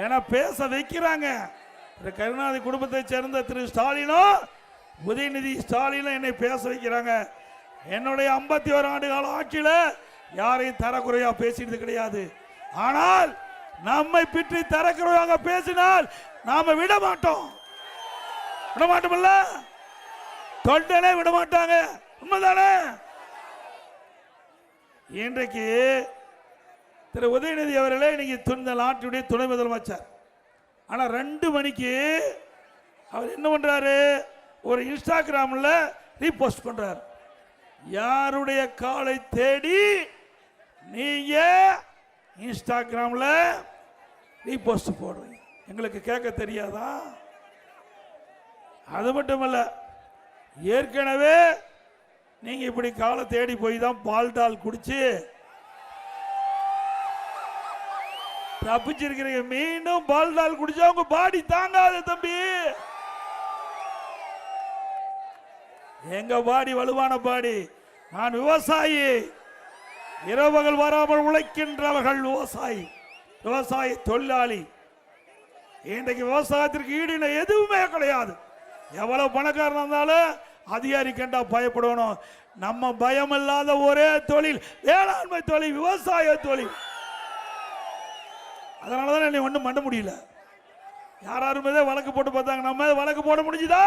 ஏன்னா பேச வைக்கிறாங்க. திரு கருணாநிதி குடும்பத்தை சேர்ந்த திரு ஸ்டாலினும் உதயநிதி ஸ்டாலினும் என்னை பேச வைக்கிறாங்க. என்னுடைய 51 ஆண்டு கால ஆட்சியில் யாரையும் தரக்குறையா பேசினது கிடையாது. ஆனால் நம்மை பற்றி தரக்குறையாக பேசினால் நாம விட மாட்டோம். விட மாட்டோம்ல, தொண்டனே விட மாட்டாங்க. உண்மைதானே? இன்றைக்கு திரு உதயநிதி அவர்களே இன்னைக்கு இந்த நாட்டுடைய துணை முதலமைச்சர். ஆனா 2 மணிக்கு அவர் என்ன பண்றாரு? ஒரு இன்ஸ்டாகிராம்ல ரீபோஸ்ட் பண்றாரு. யாருடைய காலை தேடி நீங்க இன்ஸ்டாகிராம்ல ரீபோஸ்ட் போடுறீங்க? எங்களுக்கு கேட்க தெரியாதா? அது மட்டுமல்ல, ஏற்கனவே நீங்க இப்படி காலை தேடி போய் தான் பால்டால் குடிச்சு தப்பிச்சிருக்கிறீங்க. மீண்டும் பால்டால் குடிச்சா உங்க பாடி தாங்காது தம்பி. எங்க பாடி வலுவான பாடி. நான் விவசாயி, இரவுகள் வராமல் உழைக்கின்றவர்கள் விவசாயி, விவசாய தொழிலாளி. இன்றைக்கு விவசாயத்திற்கு ஈடு எதுவுமே கிடையாது. எவ்வளவு பணக்காரன் இருந்தாலும் அதிகாரி கண்டா பயப்படணும். நம்ம பயம் இல்லாத ஒரே தொழில் வேளாண்மை தொழில், விவசாய தொழில். அதனாலதான் ஒன்றும் பண்ண முடியல. யாருமே வழக்கு போட்டு பார்த்தாங்க. நம்ம வழக்கு போட முடிஞ்சுதா?